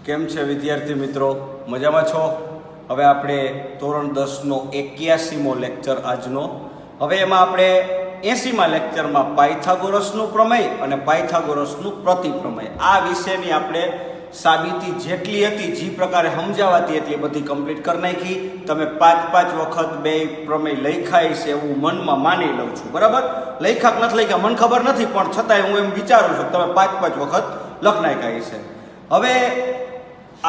કેમ છે વિદ્યાર્થી મિત્રો? મજામાં છો? હવે આપણે ધોરણ 10 નો 81મો લેક્ચર આજનો. હવે એમાં આપણે 80મા લેક્ચરમાં પાયથાગોરસનું પ્રમેય અને પાયથાગોરસનું પ્રતિપ્રમેય આ વિશેની આપણે સાબિતી જેટલી હતી જે પ્રકારે સમજાવાતી હતી એ બધી કમ્પ્લીટ કરી નાખી. તમે 5-5 વખત બે પ્રમેય લખ્યા છે એવું મનમાં માની લઉં છું, બરાબર? લખ્યા કે નથી લખ્યા મને ખબર નથી, પણ છતાંય હું એમ વિચારું છું તમે 5-5 વખત લખ નાખ્યા છે. હવે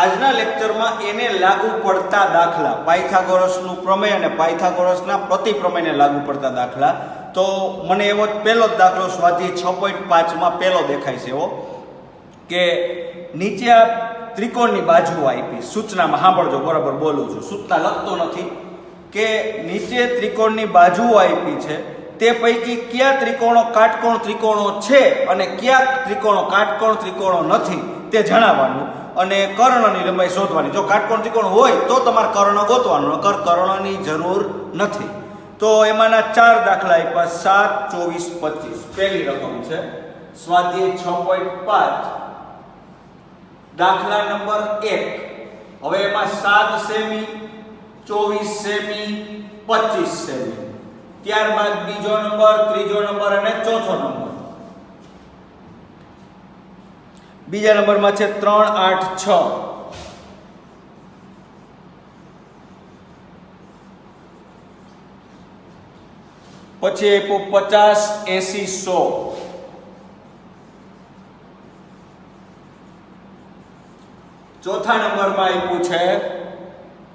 આજના લેક્ચરમાં એને લાગુ પડતા દાખલા, પાયથાગોરસનું પ્રમેય અને પાયથાગોરસના પ્રતિપ્રમેયને લાગુ પડતા દાખલા. તો મને એવો પહેલો જ દાખલો સ્વાધ્યાય 6.5માં પહેલો દેખાય છે એવો કે નીચે આ ત્રિકોણની બાજુ આપી. સૂચનામાં સાંભળજો, બરાબર બોલું છું, સૂચના લખતો નથી. કે નીચે ત્રિકોણની બાજુ આપી છે, તે પૈકી કયા ત્રિકોણો કાટકોણ ત્રિકોણો છે અને કયા ત્રિકોણો કાટકોણ ત્રિકોણો નથી તે જણાવવાનું અને કર્ણની લંબાઈ શોધવાની. જો કાટકોણ ત્રિકોણ હોય તો તમારે કર્ણ ગોતવાનો, નકર કર્ણની જરૂર નથી. તો એમાંના 4 દાખલા આપ્યા: 7, 24, 25. પહેલી રકમ છે સ્વાધ્યાય 6.5 દાખલા નંબર 1. હવે એમાં 7 સેમી, 24 સેમી, 25 સેમી, ત્યારબાદ બીજો નંબર, ત્રીજો નંબર અને ચોથો નંબર. બીજા નંબરમાં છે 3, 8, 6. પછી આપ્યું 50, 80, 100. ચોથા નંબરમાં આપ્યું છે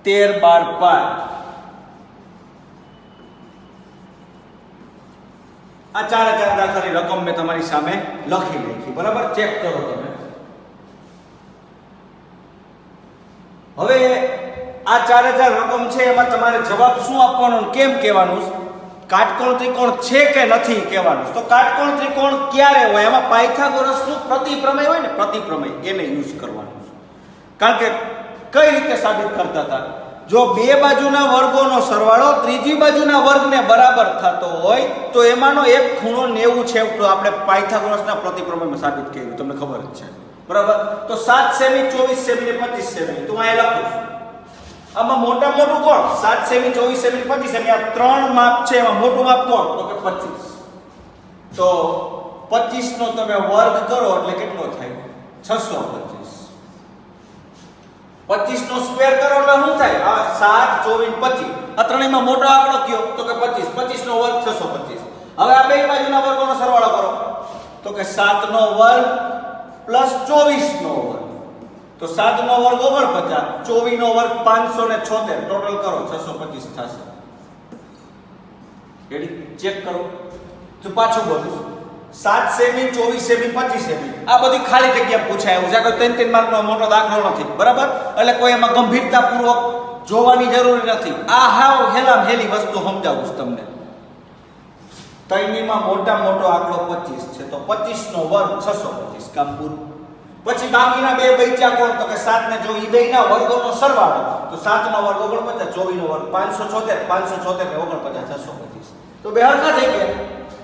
13, 12, 5. આ 4 દાખલાની રકમ મેં તમારી સામે લખી નાખી, બરાબર? ચેક કરો તમે. હવે આ 4 રકમ છે, એમાં તમારે જવાબ શું આપવાનો, કેમ કહેવાનું? કાટકોણ ત્રિકોણ છે કે નથી કહેવાનું. તો કાટકોણ ત્રિકોણ ક્યારે હોય? એમાં પાયથાગોરસનું પ્રતિપ્રમેય હોય ને, પ્રતિપ્રમેય એને યુઝ કરવાનું. કારણ કે કઈ રીતે સાબિત કરતા હતા? જો બે બાજુના વર્ગોનો સરવાળો ત્રીજી બાજુના વર્ગને બરાબર થતો હોય તો એમાંનો એક ખૂણો 90 છે, તો આપણે પાયથાગોરસના પ્રતિપ્રમેયમાં સાબિત કર્યું, તમને ખબર જ છે, બરાબર? તો 7 સેમી, 24 સેમી ને 25 સેમી તો અહીં લખું છું. આમાં મોટા મોટું કોણ? 7 સેમી, 24 સેમી, 25 સેમી. આ 3 માપ છે, એમાં મોટું માપ કોણ? તો કે 25. તો 25 નો તમે વર્ગ કરો એટલે કેટલો થાય? 625. 25 નો સ્ક્વેર કરો એટલે શું થાય? 7, 24, 25. આ ત્રણેયમાં મોટો આંકડો કયો? તો કે 25. 25 નો વર્ગ 625. હવે આ બે બાજુના વર્ગોનો સરવાળો કરો તો કે 7 નો વર્ગ પ્લસ 24 નો વર્ગ. તો 7 નો વર્ગ 49, 24 નો વર્ગ 576, ટોટલ કરો 625 થશે. રેડી? ચેક કરો. તો પાછું બોલું, 7 સેમી, 24 સેમી, 25 સેમી આ બધી ખાલી જગ્યા પૂછાય એવું છે. 3 માર્કનો મોટો દાખલો નથી, બરાબર? એટલે કોઈ એમાં ગંભીરતાપૂર્વક જોવાની જરૂર નથી. આ હાવ હેલામ હેલી વસ્તુ સમજાવું છું તમને. ત્રણેયમાં મોટા મોટો આંકડો 25 છે, તો 25 નો વર્ગ 625, કામ પૂરું. પછી બાકીના બે બચ્યા કોણ? તો કે 7 ને જો ઈ બેયના વર્ગોનો સરવાળો, તો 7 નો વર્ગ 49, 24 નો વર્ગ 576, 576 ને 49, 625. તો બે હરખા થઈ ગયા.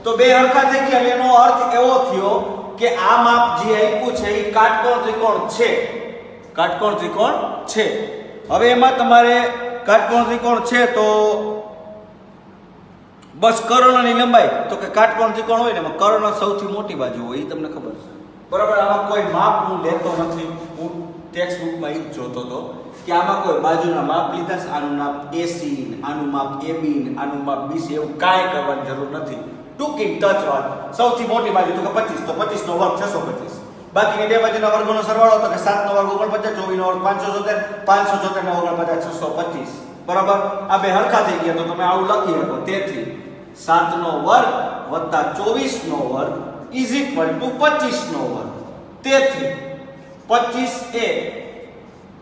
તો બે હરખા થઈ ગયા એટલે એનો અર્થ એવો થયો કે આ માપ જે આપ્યું છે એ કાટકોણ ત્રિકોણ છે. કાટકોણ ત્રિકોણ છે. હવે એમાં તમારે કાટકોણ ત્રિકોણ છે તો બસ કર્ણની લંબાઈ, તો કે કાટકોણ ત્રિકોણ હોય ને એમાં કર્ણ સૌથી મોટી બાજુ હોય, એ તમને ખબર છે, બરાબર? આમાં કોઈ માપ હું લેતો નથી. હું ટેક્સ્ટ બુકમાં ઈ જ જોતો હતો કે આમાં કોઈ બાજુના માપ લીધા છે. આનું નામ AC, આનું માપ AB, આનું માપ BC, એવું કાંઈ કરવાની જરૂર નથી. ટૂંકી ટચ વાત. સૌથી મોટી બાજુ તો કે 25, તો 25 નો વર્ગ 625. બાકીની બે બાજુના વર્ગોનો સરવાળો તો કે 7 નો વર્ગ 49, 24 નો વર્ગ 576, 576 ને 49, 625, બરાબર? આ બે હરખા થઈ ગયા તો તમે આવું લખી શકો. તેથી 7 નો વર્ગ વત્તા 24 નો વર્ગ ઇઝ ઇક્વલ ટુ 25 નો વર્ગ. તેથી 25 એ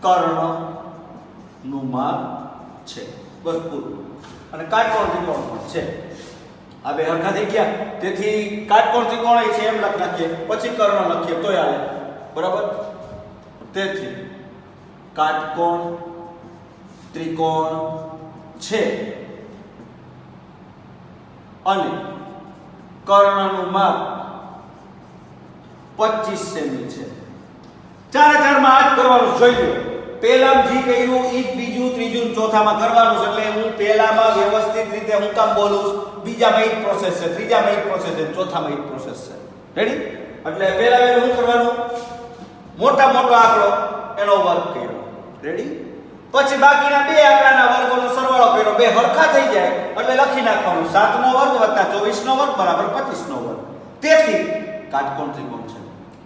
કર્ણનું માપ છે. બસ પૂરું. અને કાટકોણ ત્રિકોણ પણ છે. આ બે હરખા થઈ ગયા, તેથી કાટકોણ ત્રિકોણ છે એમ લખ નાખીએ, પછી કર્ણ લખીએ તોય હાલે, બરાબર? તેથી કાટકોણ ત્રિકોણ છે અને કર્ણનું માપ 25 સેમી છે. ચારે ચારમાં આ જ કરવાનું જોઈ લો પહેલામાં જે કર્યું ઈ જ બીજું ત્રીજું ચોથામાં કરવાનું છે એટલે હું પહેલામાં વ્યવસ્થિત રીતે હું કામ બોલું બીજામાં ઈ જ પ્રોસેસ છે ત્રીજામાં ઈ જ પ્રોસેસ છે ચોથામાં ઈ જ પ્રોસેસ છે રેડી એટલે પહેલા શું કરવાનું મોટો આંકડો એનો વર્ગ કર્યો રેડી પછી બાકીના બે આંકડાના વર્ગોનો સરવાળો કર્યો બે હરખા થઈ જાય એટલે લખી નાખવાનું 7 નો વર્ગ વત્તા 24 નો વર્ગ બરાબર 25 નો વર્ગ તેથી કાટકોણ ત્રિકોણ છે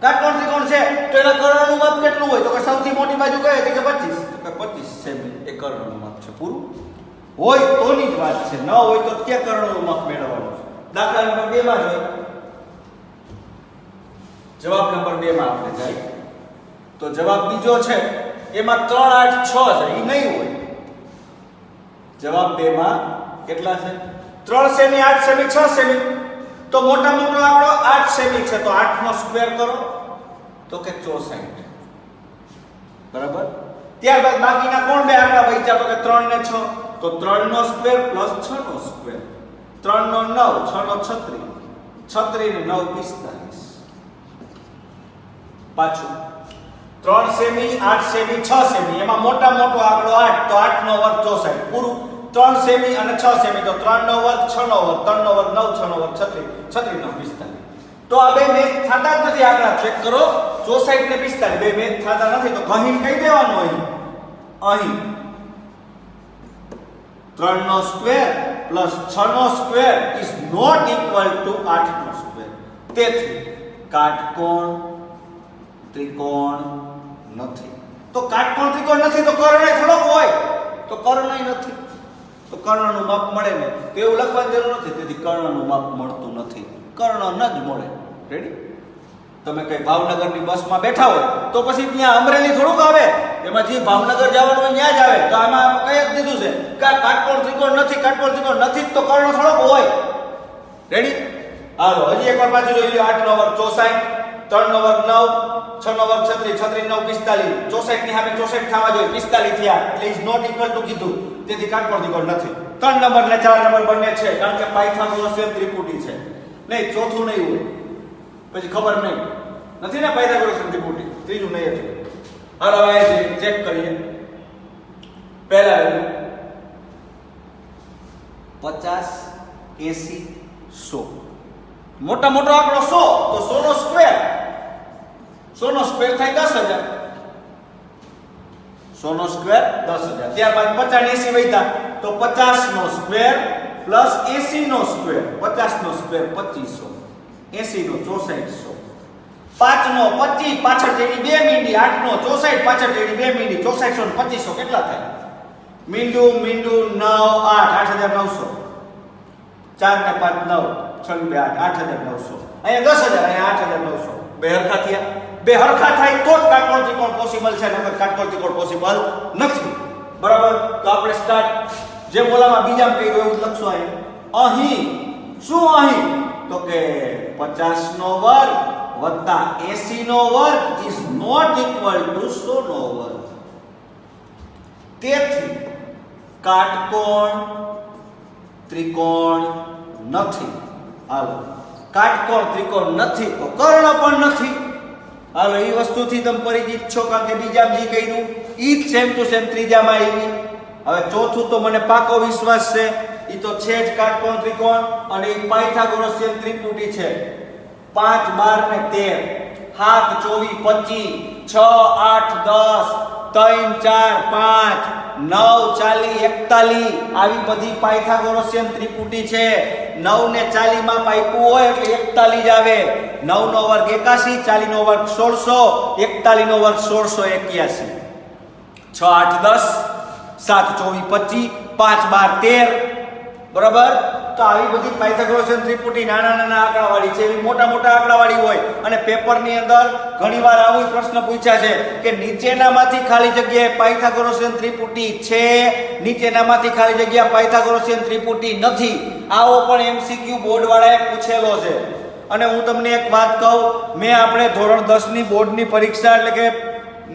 કાટકોણ ત્રિકોણ છે તો એના કર્ણનું માપ કેટલું હોય તો કે સૌથી મોટી બાજુ કઈ હતી કે 25 તો કે 25 સેમી એ કર્ણનું માપ છે પૂરું હોય તોની જ વાત છે ન હોય તો ક્યાં કર્ણનું માપ મેળવવાનું છે દાખલા નંબર 2 માં જોઈએ જવાબ નંબર 2 માં આપણે જાય તો જવાબ બીજો છે એમાં 3 8 6 છે ઈ નહીં હોય જવાબ 2 માં કેટલા છે 3 સેમી 8 સેમી 6 સેમી તો મોટા મોટો આંકડો 8 સેમી છે તો 8 નો સ્ક્વેર કરો તો કે 64 બરાબર ત્યારબાદ બાકીના કોણ બે આંકડા બચ્યા તો કે 3 ને 6 તો 3 નો સ્ક્વેર પ્લસ 6 નો સ્ક્વેર 3 નો 9 6 નો 36 36 ને 9 45 પાછું 3 સેમી 8 સેમી 6 સેમી એમાં મોટા મોટો આંકડો 8 તો 8 નો વર્ગ 64 પૂરું 3 સેમી અને 6 સેમી તો 3 નો વર્ગ 6 નો વર્ગ 3 નો વર્ગ 9 6 નો વર્ગ 36 36 નો 45 તો આ બે મેચ થતા જ નથી આંકડા ચેક કરો 64 ને 45 બે મેચ થતા નથી તો કહી કહી દેવાનું અહીં 3 નો સ્ક્વેર પ્લસ 6 નો square is not equal to 8 નો સ્ક્વેર તેથી કાટકોણ ત્રિકોણ નથી તો કાટકોણ ત્રિકોણ નથી તો કર્ણય થોડોક હોય તો કર્ણય નથી તો કર્ણનું માપ મળે ને તો એવું લખવાની જરૂર નથી તેથી કર્ણનું માપ મળતું નથી કર્ણ ન જ મળે રેડી તમે કઈ ભાવનગરની બસમાં બેઠા હોય તો પછી ત્યાં અમરેલી થોડુંક આવે એમાં જે ભાવનગર જવાનું હોય ત્યાં જ આવે તો આમાં કઈ જ દીધું છે કે કાટકોણ ત્રિકોણ નથી તો કર્ણ થોડોક હોય રેડી હાલો હજી એકવાર પાછું જોઈ લો 8 નો વર્ગ 64 3 નો વર્ગ 9 6 નો વર્ગ 36 36 9 45 64 ની સામે 64 થવા જોઈએ 45 થયા એટલે ઇઝ નોટ ઇક્વલ ટુ કીધું તેથી કાટકોણ ત્રિકોણ નથી 3 નંબર ને 4 નંબર બંને છે કારણ કે પાયથાગોરસિયન ત્રિપુટી છે નહીં ચોથું નહીં હોય પછી ખબર નહીં નથી ને પાયથાગોરસિયન ત્રિપુટી ત્રીજું નહીં હતું હાલ હવે છે ચેક કરીએ પહેલા 50 80 100 મોટો આંકડો 100 તો 100 નો સ્ક્વેર 100 નો સ્ક્વેર થાય 10000 100 નો સ્ક્વેર 10000 ત્યારબાદ 50 ને 80 વધ્યા તો 50 નો સ્ક્વેર પ્લસ 80 નો સ્ક્વેર 50 નો સ્ક્વેર 2500 80 નો 6400 5 નો 25 પાછળ જેની 2 મીંડી 8 નો 64 પાછળ જેની 2 મીંડી 6400 ને 2500 કેટલા થાય મીંડું 9 8 8900 4 ને 5 9 6 2 8 8900 અહીંયા 10000 અહીંયા 8900 બે હરખા થયા બે હરખા થાય તો જ કાટકોણ ત્રિકોણ પોસિબલ છે નકર કાટકોણ ત્રિકોણ પોસિબલ નથી બરાબર તો આપણે સ્ટાર્ટ જે બોલામાં બીજામાં કહી એવું લખશું અહીં શું અહીં તો કે 50 નો વર્ગ વત્તા 80 નો વર્ગ ઇઝ નોટ ઇક્વલ ટુ 100 નો વર્ગ તેથી કાટકોણ ત્રિકોણ નથી હાલો કાટકોણ ત્રિકોણ નથી તો કર્ણ પણ નથી હાલો એ વસ્તુથી તમે પરિચિત છો કારણ કે બીજામાં જે કહ્યું ઈ જ સેમ ટુ સેમ ત્રીજામાં આવી હવે ચોથું તો મને પાકો વિશ્વાસ છે ઈ તો છે જ કાટકોણ ત્રિકોણ અને ઈ પાયથાગોરસિયન ત્રિપુટી છે 5 12 ને 13 7 24 25 6 8 10 3 4 5 9 40 41 આવી બધી પાયથાગોરસિયન ત્રિપુટી છે 9 ને 40 માં પાઈપું હોય એટલે 41 જ આવે 9 નો વર્ગ 81 40 નો વર્ગ 1600 41 નો વર્ગ 1681 6 8 10 7 24 25 5 12 13 બરાબર તો આવી બધી પાયથાગોરસિયન ત્રિપુટી નાના આંકડાવાળી છે એવી મોટા આંકડાવાળી હોય અને પેપરની અંદર ઘણીવાર આવો પ્રશ્ન પૂછ્યા છે કે નીચેનામાંથી ખાલી જગ્યાએ પાયથાગોરસિયન ત્રિપુટી છે નીચેનામાંથી ખાલી જગ્યા પાયથાગોરસિયન ત્રિપુટી નથી આવો પણ એમસીક્યુ બોર્ડ વાળાએ પૂછેલો છે અને હું તમને એક વાત કહું મેં આપણે ધોરણ 10 ની બોર્ડની પરીક્ષા એટલે કે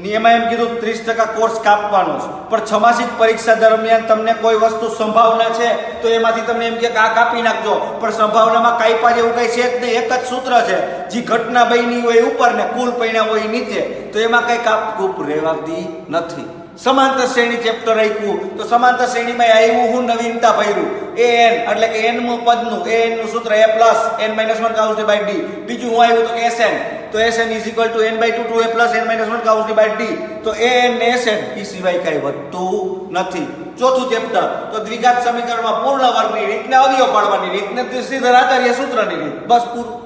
નિયમમાં એમ કીધું 30% કોર્સ કાપવાનો છે, પણ છમાસિક પરીક્ષા દરમિયાન તમને કોઈ વસ્તુ સંભાવના છે તો એમાંથી તમને એમ કે આ કાપી નાખજો, પણ સંભાવનામાં કાપ્યા જેવું કઈ છે જ નહીં. એક જ સૂત્ર છે, જે ઘટના બની હોય ઉપર ને કુલ પરિણામ હોય નીચે, તો એમાં કઈ કાપકૂપ રહેવાતી નથી. સમાંતર શ્રેણી ચેપ્ટર આપ્યું તો સમાંતર શ્રેણીમાં આવ્યું હું નવીનતા ભર્યું an એટલે કે n નું પદનું an નું સૂત્ર a પ્લસ n માઇનસ 1 કાઉન્સ બાય d. બીજું હું આવ્યું તો કે sn, તો sn is equal to n by 2 2a plus n minus 1 કાઉન્સ બાય d. તો an ને sn એ સિવાય કઈ વધતું નથી. ચોથું ચેપ્ટર તો દ્વિઘાત સમીકરણમાં પૂર્ણ વર્ગની રીતને અવયવ પાડવાની રીત ને સીધા આધારીય સૂત્રની રીત, બસ પૂરું.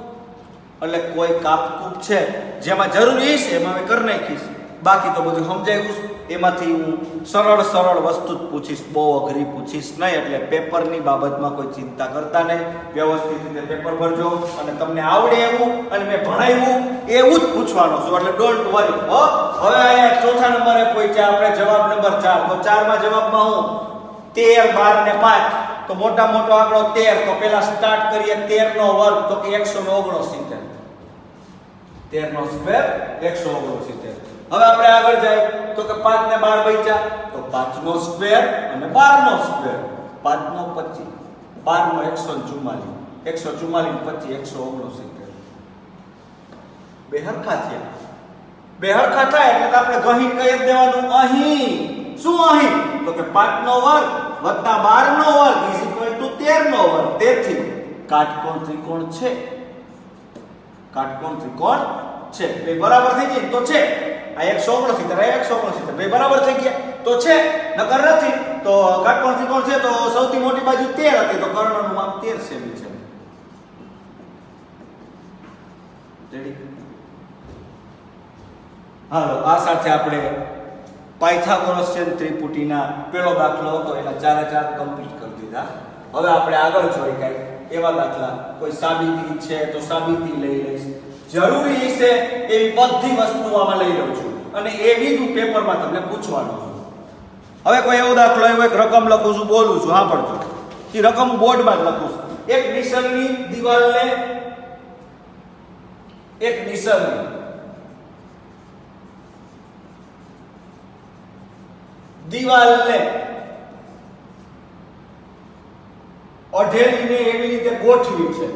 એટલે કોઈ કાપકૂપ છે જેમાં જરૂરી છે એમાં મેં કરી નાખીશ, બાકી તો બધું સમજાયું છે. એમાંથી હું સરળ વસ્તુ જ પૂછીશ, બહુ અઘરી પૂછીશ નહીં. એટલે પેપરની બાબતમાં કોઈ ચિંતા કરતા નહીં, વ્યવસ્થિત રીતે પેપર ભરજો અને તમને આવડે એવું અને મેં ભણાવ્યું એવું જ પૂછવાનું છું, એટલે ડોન્ટ વરી. હવે અહીંયા ચોથા નંબરે પહોંચ્યા આપણે, જવાબ નંબર 4. તો 4 માં જવાબમાં હું 13, 12 ને 5, તો મોટા મોટો આંકડો 13. તો પેલા સ્ટાર્ટ કરીએ 13 નો વર્ગ, તો કે 169. 13 નો સ્ક્વેર 169. હવે આપણે આગળ જાય તો કે 5 ને 12 બચ્યા, તો 5 નો સ્ક્વેર અને 12 નો સ્ક્વેર. 5 નો 25, 12 નો 144, 144 25 169. બે હરખા થયા. બે હરખા થાય એટલે આપણે ગહી કહી દેવાનું અહીં. શું અહીં? તો કે 5 નો વર્ગ વત્તા 12 નો વર્ગ ઇઝ ઇક્વલ ટુ 13 નો વર્ગ. તેથી કાટકોણ ત્રિકોણ છે. કાટકોણ ત્રિકોણ છે. બે બરાબર થઈ જાય તો છે. આ 169 169 બે બરાબર થઈ ગયા તો છે, નકર નથી. તો કાટકોણ ત્રિકોણ છે તો સૌથી મોટી બાજુ 13 હતી, તો કર્ણનું માપ 13 સેમી છે. રેડી? હાલો, આ સાથે આપણે પાયથાગોરસિયન ત્રિપુટીના પેલો દાખલો હતો એના 4 કમ્પ્લીટ કરી દીધા. હવે આપણે આગળ જોઈ કઈ એવા દાખલા, કોઈ સાબિતી છે તો સાબિતી લઈ લઈશ. જરૂરી છે એવી બધી વસ્તુઓ આમાં લઈ લઉં છું અને એવી જ પેપરમાં તમને પૂછવાનું છું. હવે કોઈ એવો દાખલો આવ્યો, એક રકમ લખું છું, બોલું છું, હા પડજો. એ રકમ બોર્ડમાં જ લખું છું. એક નિસરણી દિવાલને અઢેલીને એવી રીતે ગોઠવી છે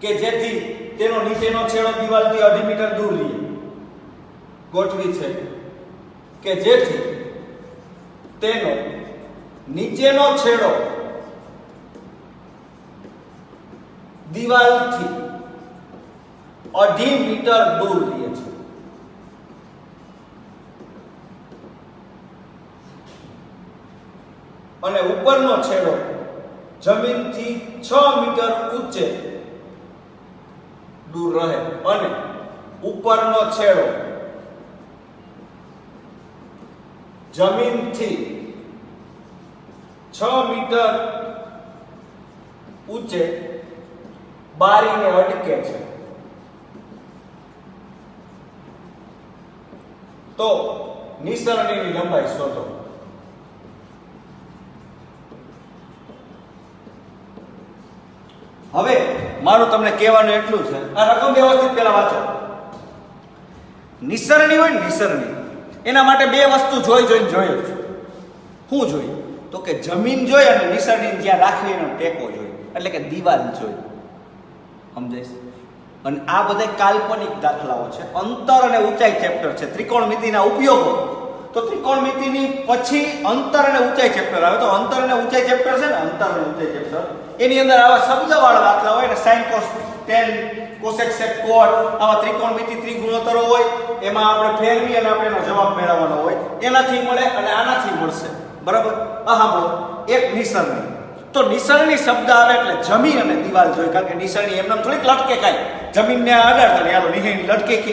કે જેથી તેનો નીચેનો છેડો દિવાલથી 2.5 મીટર દૂર રહે. ગોઠવી છે કે જેથી તેનો નીચેનો છેડો દિવાલથી 2.5 મીટર દૂર રહે છે. અને ઉપરનો છેડો જમીનથી 6 મીટર ઊંચે દૂર રહે અને ઉપરનો છેડો જમીનથી 6 મીટર ઊંચે બારીને અટકે છે. તો નિસરણીની લંબાઈ શોધો. હવે મારું તમને કહેવાનું એટલું છે, આ રકમ વ્યવસ્થિત પહેલા વાંચો. નિસરણી હોય ને નિસરણી, એના માટે બે વસ્તુ જોઈએ છે. શું જોઈએ? તો કે જમીન જોઈએ અને નિસરણી જ્યાં રાખવી એનો ટેકો જોઈએ, એટલે કે દિવાલ જોઈએ. સમજાય? અને આ બધા કાલ્પનિક દાખલાઓ છે. અંતર અને ઊંચાઈ ચેપ્ટર છે, ત્રિકોણમિતિના ઉપયોગો. તો ત્રિકોણમિતિની પછી અંતર અને ઊંચાઈ ચેપ્ટર આવે. તો અંતર અને ઊંચાઈ ચેપ્ટર છે ને, અંતર અને ઊંચાઈ ચેપ્ટર, એની અંદર આવા શબ્દવાળા દાખલા હોય ને, sin cos tan cosec sec cot, આવા ત્રિકોણમિતિ ત્રિગુણોત્તરો હોય, એમાં આપણે ફેરવી અને આપણે એનો જવાબ મેળવવાનો હોય. એનાથી મળે અને આનાથી મળશે. બરાબર? હા બોલો. એક નિસરણી. તો નિસરણી શબ્દ આવે એટલે જમીન અને દિવાલ જોઈએ, કારણ કે નિસરણી એમને થોડીક લટકે કાંઈ, જમીનને અડાડતા ને, હાલો નિસરણી લટકે કે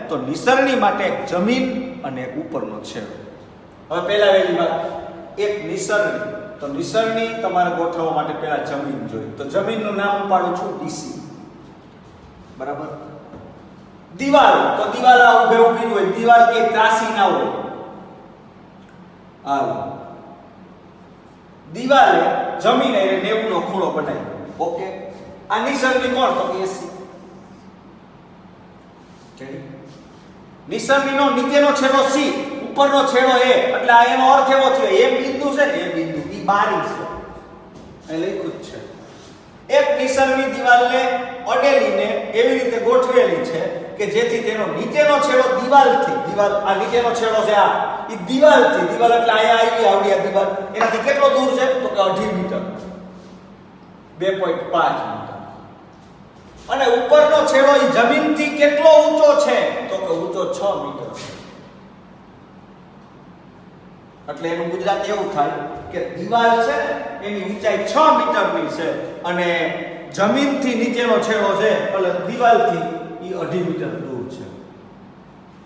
તો નિસરણી માટે જમીન અને ઉપરનો છેડો. હવે પહેલા વેલી વાત, એક નિસરણી. તો નિસરણી તમારે ગોઠવવા માટે પહેલા જમીન જોઈએ. તો જમીનનું નામ પાડું છું ડીસી. બરાબર? દિવાલ, તો દિવાલ આ ઊભી હોય. દિવાલ કે ત્રાસી ના હોય. હાલ દિવાલે જમીને 90 નો ખૂણો બનાવ્યો. ઓકે, આ નિસરણી કોણ? તો એસી. નિસરણીનો નીચેનો છેડો સી, ઉપરનો છેડો એ, એટલે આ એનો અર્થ એવો થયો એ બિંદુ છે ને, એ બિંદુ ઈ બારી છે, એ લખ્યું છે. એક નિસરણી દિવાલને અડેલીને એવી રીતે ગોઠવેલી છે કે જેથી તેનો નીચેનો છેડો દિવાલથી, દિવાલ આ નીચેનો છેડો છે આ, ઈ દિવાલથી, દિવાલ એટલે અહીંયા આવી આવડી આ દિવાલ, એનાથી કેટલો દૂર છે? તો કે 2.5 મીટર, 2.5 મીટર. અને ઉપરનો છેડો ઈ જમીનથી કેટલો ઊંચો છે? તો કે ઊંચો 6 મીટર છે. એટલે એનું ગુજરાતી એવું થાય કે દિવાલ છે એની ઊંચાઈ 6 મીટરની છે અને જમીનથી નીચેનો છેડો છે એટલે દિવાલથી ઈ 2.5 મીટર દૂર છે.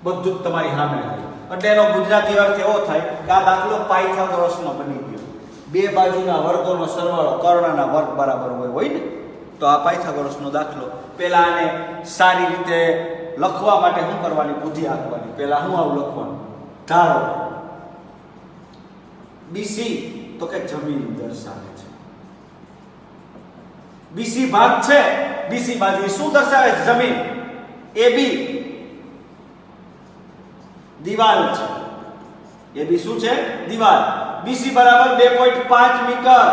બધું જ તમારી સામે છે. એટલે એનો ગુજરાતી અર્થ એવો થાય કે આ દાખલો પાયથાગોરસનો બની ગયો. બે બાજુના વર્ગોનો સરવાળો કર્ણના વર્ગ બરાબર હોય ને, તો આ પાયથાગોરસનો દાખલો. પહેલા આને સારી રીતે લખવા માટે શું કરવાની? બુદ્ધિ આપવાની. પહેલા હું આવું લખવાનું, ધારો બીસી તો કે જમીન દર્શાવે છે. બીસી ભાગ છે, બીસી બાજુ શું દર્શાવે છે? જમીન. એબી દિવાલ છે. એબી શું છે? દિવાલ. બીસી બરાબર 2.5 મીટર.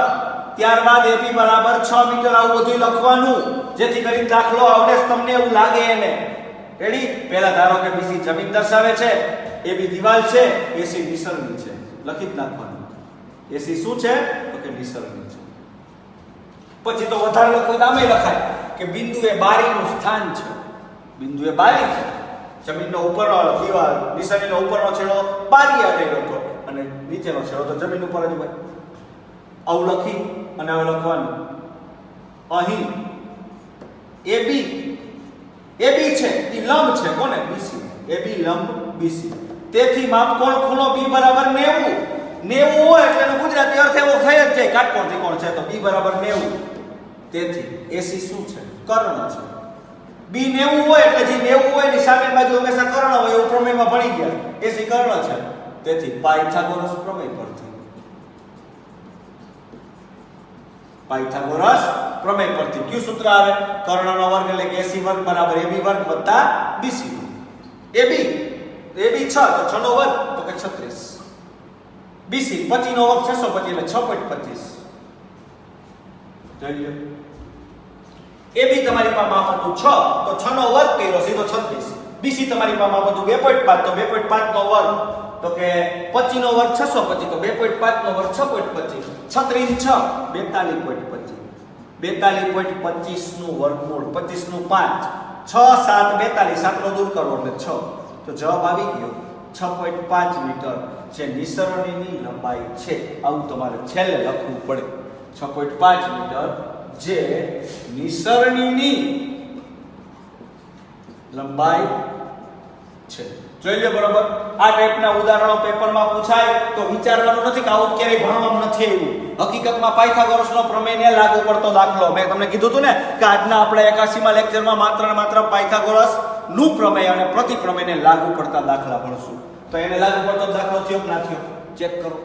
ત્યારબાદ એબી બરાબર 6 મીટર. આવું બધું લખવાનું જેથી કરીને દાખલો આવડે તમને એવું લાગે એને. રેડી? પહેલા ધારો કે બીસી જમીન દર્શાવે છે, એબી દિવાલ છે, એસી નિસરણી છે. લખી જ નાખવાનું. એસી શું છે? તો કે નિસરણી છે. પછી તો વધારે લખવું તો આમે લખાય કે બિંદુ એ બારીનું સ્થાન છે. બિંદુ એ બારી છે. જમીનનો ઉપરનો દિવાલ, નિસરણીનો ઉપરનો છેડો બારી આવેલો હતો અને નીચેનો છેડો તો જમીન ઉપર જ હોય. આવું લખી અને હવે લખવાનું અહીં એબી, એબી છે ઈ લંબ છે કોને? બીસી. એબી લંબ બીસી. તેથી માપ કોણ? ખૂણો બી બરાબર 90. 90 હોય એટલે એનો ગુજરાતી અર્થ એવો થઈ જ જાય, કાટકોણ ત્રિકોણ છે તો બી બરાબર 90. તેથી એસી શું છે? કર્ણ છે. બી 90 હોય એટલે જે 90 હોય એની સામેની બાજુ હંમેશા કર્ણ હોય એવું પ્રમેયમાં ભણી ગયા. એસી કર્ણ છે. તેથી પાયથાગોરસ પ્રમેય પરથી, પાયથાગોરસ પ્રમેય પરથી કયું સૂત્ર આવે? કર્ણનો વર્ગ એટલે કે એસી વર્ગ બરાબર એબી વર્ગ વત્તા બીસી. એબી 6 તો 6 નો વર્ગ તો કે 36. બીસી 25 નો વર્ગ 625 એટલે 6.25. જોઈ લો. એબી તમારી પાસે માપ હતું 6 તો 6 નો વર્ગ કર્યો સીધો 36. બીસી તમારી પાસે માપ હતું 2.5 તો 2.5 નો વર્ગ તો કે 25 નો વર્ગ 625 તો 2.5 નો વર્ગ 6.25. 36 42.25. 42.25 નું વર્ગમૂળ 25 નું 5. 6 7 42. 7 નો દૂર કરો એટલે 6. તો જવાબ આવી ગયો 6.5 મીટર જે નિસરણીની લંબાઈ છે. આવું તમારે છેલ્લે લખવું પડે. 6.5 મીટર જે નિસરણીની લંબાઈ છે. જોઈ લો બરોબર. આ ટાઈપના ઉદાહરણો પેપરમાં પૂછાય તો વિચારવાનું નથી કે આવું ક્યારેય ભણવામાં નથી આવ્યું. હકીકતમાં પાયથાગોરસનો પ્રમેયને લાગુ પડતો દાખલો. મેં તમને કીધું હતું ને કે આજના આપણે 81મા લેક્ચરમાં માત્ર ને માત્ર પાયથાગોરસ નું પ્રમેય અને પ્રતિપ્રમેયને લાગુ પડતા દાખલા ભણશું. તો એને લાગુ પડતો દાખલો થયો કે ના થયો? ચેક કરો.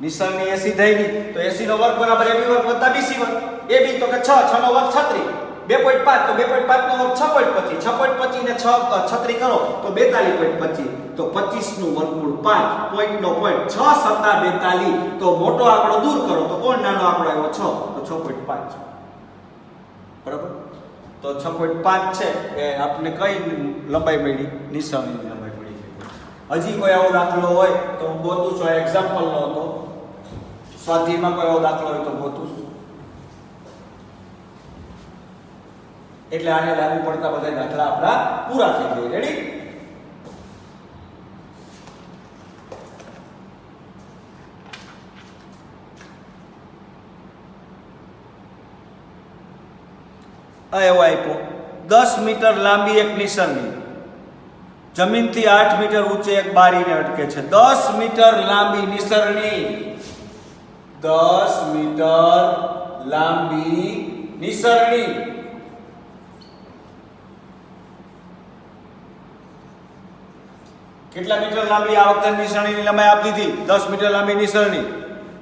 નિસરણી એસી થઈ ગઈ તો એસી નો વર્ગ બરાબર એબી વર્ગ વત્તા બીસી વર્ગ. એબી તો કે 6 નો વર્ગ 36. 2.5 તો 2.5 નો વર્ગ 6.25. 6.25 ને 6 36 કરો તો 42.25. તો 25 નું વર્ગમૂળ 5. પોઈન્ટ નો પોઈન્ટ 6 સત્તા 42. તો મોટો આંકડો દૂર કરો તો કોણ નાનો આંકડો આવ્યો? 6 તો 6.5. બરાબર. તો 6.5 છે એ આપણે કઈ લંબાઈ મળી? નિસરણીની લંબાઈ મળી. હજી કોઈ આવો દાખલો હોય તો હું ગોતું છું. એક્ઝામ્પલ નો હતો. સ્વાધ્યાયમાં કોઈ આવો દાખલો હોય તો ગોતું છું. એટલે આને લાગુ પડતા બધા દાખલા આપણા પૂરા થઈ જાય. રેડી? એવો આપ્યો 10 મીટર લાંબી એક નિસરણી જમીનથી 8 મીટર ઊંચે એક બારીને અટકે છે. 10 મીટર લાંબી નિસરણી, 10 મીટર લાંબી નિસરણી કેટલા મીટર લાંબી? આ વખતે નિસરણીની લંબાઈ આપી દીધી 10 મીટર લાંબી નિસરણી.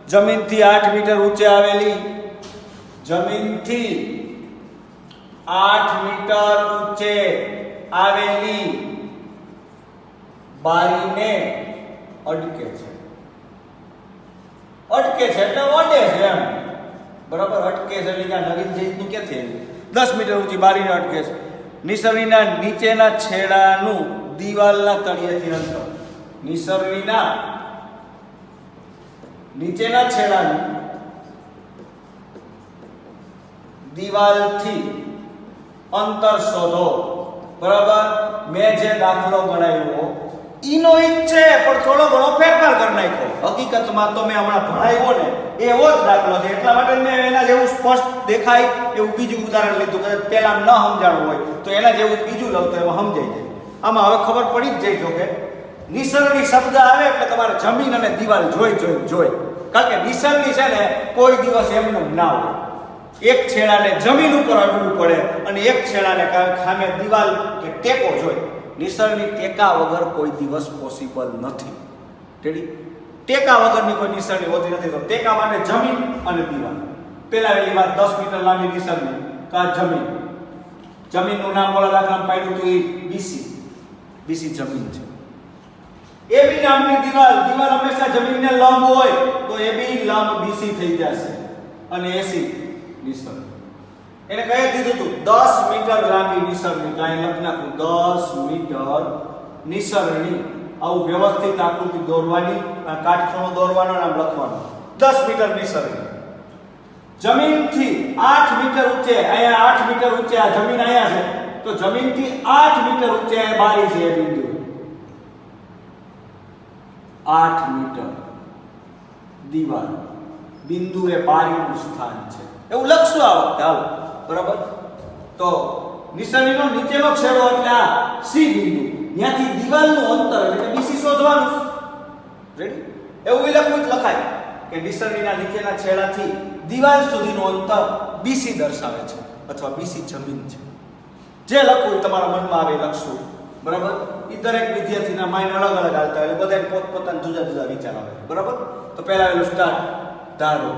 જમીનથી 8 મીટર ઊંચે આવેલી, જમીનથી 8 મીટર ઊંચે આવેલી બારીને અડકે છે. અટકે છે એટલે અડે છે એમ, બરાબર. અટકે છે એટલે કે નવીન જઈતનું ક્યાંથી આવ્યું? 10 મીટર ઊંચી બારીને અટકે છે. નિસરણીના નીચેના છેડાનું દિવાલના તળિયેથી અંતર, નિસરણીના નીચેના છેડાનું દિવાલથી અંતર શોધો. બરાબર. મેં જે દાખલો ગણાવ્યો ઈનો ઈ છે, પણ થોડો ઘણો ફેરફાર કરી નાખ્યો. હકીકતમાં તો મેં હમણાં ભણાવ્યો ને એવો જ દાખલો છે, એટલા માટે મેં એના જેવું સ્પષ્ટ દેખાય એવું બીજું ઉદાહરણ લીધું. કદાચ પહેલા ન સમજાણું હોય તો એના જેવું બીજું લઉં તો એમાં સમજાઈ જાય. આમાં હવે ખબર પડી જ જાય. જો કે નિસરણી શબ્દ આવે એટલે તમારે જમીન અને દિવાલ જોઈ, કારણ કે નિસરણી છે ને કોઈ દિવસ એમનું ના હોય. એક છેડાને જમીન ઉપર અડવું પડે અને એક છેડાને સામે દિવાલ કે ટેકો જોઈએ. નિસરણી ટેકા વગર કોઈ દિવસ પોસિબલ નથી. રેડી? ટેકા વગરની કોઈ નિસરણી હોતી નથી. તો ટેકા માટે જમીન અને દિવાલ. પહેલા એની વાત 10 મીટર લાંબી નિસરણી તો આ જમીન, જમીનનું નામ બોલા દાખલા પાડ્યું તો એ બીસી જમીન છે. એબી નામની દિવાલ હંમેશા જમીનને લંબ હોય તો એબી લંબ બીસી થઈ જશે અને એસી નિસરણી. એને કહી દીધું હતું 10 મીટર લાંબી નિસરણી. તો અહીં લખી નાખું 10 મીટર નિસરણી. આવું વ્યવસ્થિત આકૃતિ દોરવાની, કાટખૂણો દોરવાનો, નામ લખવાનું. 10 મીટર નિસરણી. જમીનથી 8 મીટર ઊંચે, અહીંયા 8 મીટર ઊંચે આ જમીન અહીંયા છે, તો જમીનથી 8 મીટર ઊંચે આ બારી છે. એ બિંદુ 8 મીટર દિવાલ, બિંદુ એ બારીનું સ્થાન છે એવું લખશું આ વખતે. હાલો, બરાબર. તો નિસરણીનો નીચેનો છેડો એટલે આ સી બિંદુ, ત્યાંથી દિવાલનું અંતર એટલે બીસી શોધવાનું. રેડી? એવું લખવું જ લખાય કે નિસરણીના નીચેના છેડાથી દિવાલ સુધીનું અંતર બીસી દર્શાવે છે અથવા બીસી જમીન છે. જે લખવું તમારા મનમાં આવે લખશું. બરાબર. એ દરેક વિદ્યાર્થીના માઇન્ડ અલગ અલગ હાલતા હોય, બધાને પોતપોતાના જુદા જુદા વિચાર આવે. બરાબર. તો પહેલા આવેલું સ્ટાર્ટ. ધારો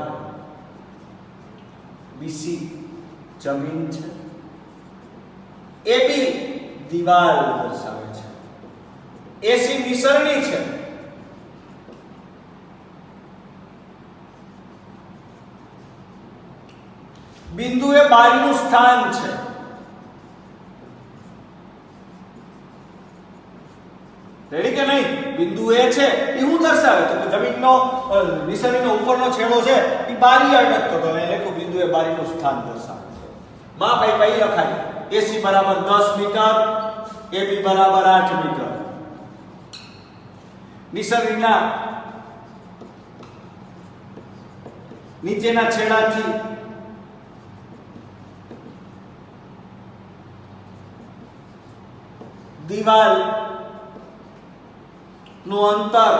બીસી જમીન છે, એબી દિવાલ દર્શાવે છે, એસી નિસરણી છે, બિંદુ એ બારીનું સ્થાન છે. રેડી કે નહીં? બિંદુ એ છે એ શું દર્શાવે? તો જમીનનો નિસરણીનો ઉપરનો છેડો છે એ બારી અડકતો હતો, એટલે લખ્યું બિંદુ એ બારીનું સ્થાન દર્શાવે છે. માપ આપ્યા એ લખાય. એસી બરાબર 10 મીટર, એબી બરાબર 8 મીટર. નિસરણીના નીચેના છેડાથી દિવાલ નું અંતર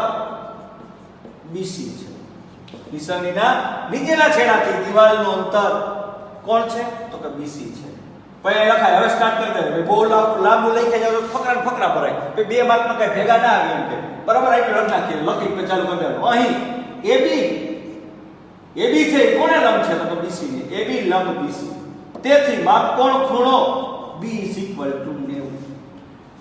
બીસી છે. નિસરણીના નીચેના છેડાથી દિવાલનું અંતર કોણ છે? તો કે બીસી છે. પછી લખાય. હવે સ્ટાર્ટ કરી દે. બહુ લાંબુ લઈ જાય તો ફકરા ભરાય. પછી 2 માર્કમાં કઈ ભેગા ના આવે એમ કે. બરાબર. એટલે લખ નાખીએ. લખી ચાલુ કરી દેવાનું. અહીં એબી છે કોને લંબ છે? તો કે બીસી ને. એબી લંબ બીસી. તેથી માપ કોણ ખૂણો બી = 90.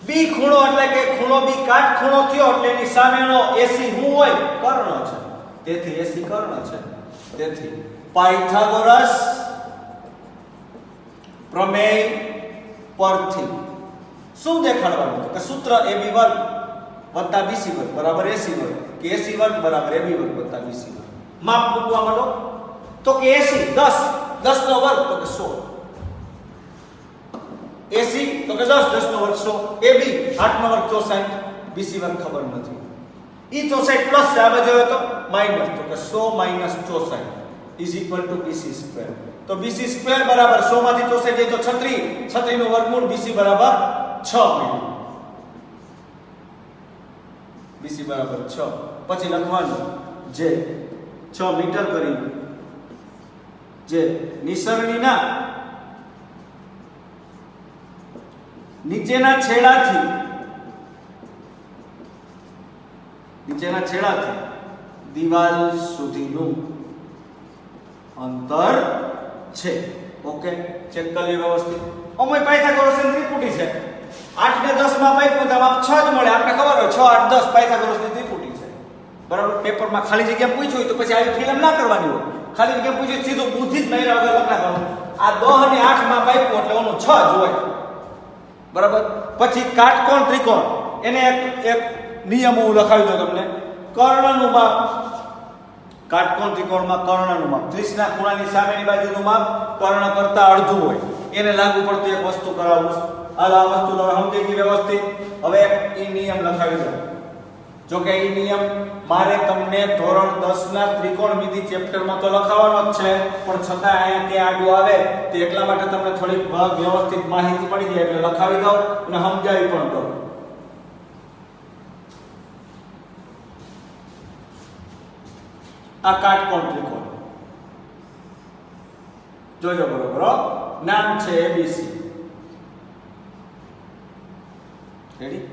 બી ખૂણો એટલે કે ખૂણો બી કાટખૂણો થયો એટલે એની સામેનો એસી શું હોય? કર્ણ છે. તેથી એસી કર્ણ છે. તેથી પાયથાગોરસ પ્રમેય પરથી શું દેખાડવાનું? કે સૂત્ર AB² + BC² બરાબર AC² કે AC² બરાબર AB² + BC². માપ મૂકવા માંડો. તો કે AC 10 નો વર્ગ તો કે 100. AC તો કે 10 નો વર્ગ 100. AB 8 નો વર્ગ 64. BC² ખબર નથી. ઈ 64 પ્લસ છે, આ બાજુ તો માઈનસ, તો કે 100 - 64 = BC². તો BC² બરાબર 100 માંથી 64 જાય તો 36 નું વર્ગમૂળ BC બરાબર 6 મળ્યું. BC બરાબર 6. પછી લખવાનું જે 6 મીટર કરી જે નિસરણીના નીચેના છેડાથી દિવાલ સુધીનું અંતર છે. ઓકે, ચેક કરી વ્યવસ્થિત. અમે પાયથાગોરસની ત્રિપુટી છે. 8 ને 10 માં પાઈપું તો આપ 6 જ મળે. આપણે ખબર હોય 6 8 10 પાયથાગોરસની ત્રિપુટી છે. બરાબર, પેપરમાં ખાલી જગ્યા પૂછ્યું હોય તો પછી આવી ફિલ્મ ના કરવાની હોય. ખાલી જગ્યા પૂછ્યું સીધું બુદ્ધિ જ નહીં વગર લખ નાખવાનું. આ 10 અને 8 માં પાઈપું એટલે ઓનું 6 જ હોય. બરાબર, પછી કાટકોણ ત્રિકોણ એને એક નિયમ હું લખાવી દઉં તમને. કર્ણનું માપ, કાટકોણ ત્રિકોણમાં કર્ણનું માપ 30 ના ખૂણાની સામેની બાજુનું માપ કર્ણ કરતા અડધું હોય. એને લાગુ પડતી એક વસ્તુ કરાવું. હાલ આ વસ્તુ તમે સમજી ગઈ વ્યવસ્થિત. હવે એ નિયમ લખાવી દો. જો કે એ નિયમ મારે તમને ધોરણ 10 ના ત્રિકોણમિતિ ચેપ્ટરમાં તો લખાવવાનો જ છે, પણ છતાં અહીંયા કે આડું આવે તો એટલા માટે તમને થોડીક વ્યવસ્થિત માહિતી મળી જાય એટલે લખાવી દઉં અને સમજાવી પણ દઉં. આ કાટકોણ ત્રિકોણ જોજો બરોબર. નામ છે એબીસી. રેડી?